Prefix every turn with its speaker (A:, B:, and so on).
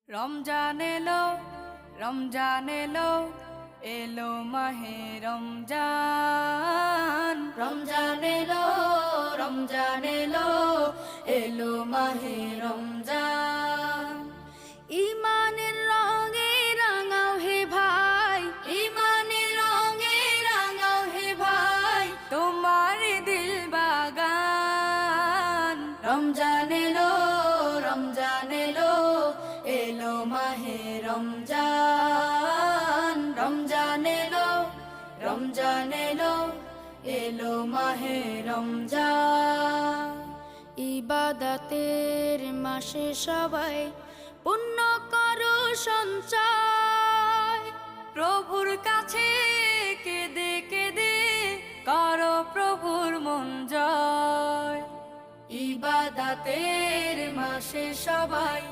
A: রমজান এলো, রমজান এলো, এলো মাহে রমজান। রমজান এলো, রমজান এলো, এলো মাহে রমজান। ইমানের রঙে রাঙাও হে ভাই, ইমানের রঙে রাঙাও হে ভাই, তোমার দিল বাগান। রমজান এলো, রমজান এলো, এলো মাহে রমজান। রমজান এলো, রমজান এলো, এলো মাহে রমজান। ইবাদতের মাসে সবাই পুণ্য করো সঞ্চয়, প্রভুর কাছে কেঁদে কেঁদে করো প্রভুর মন জয়। ইবাদতের মাসে সবাই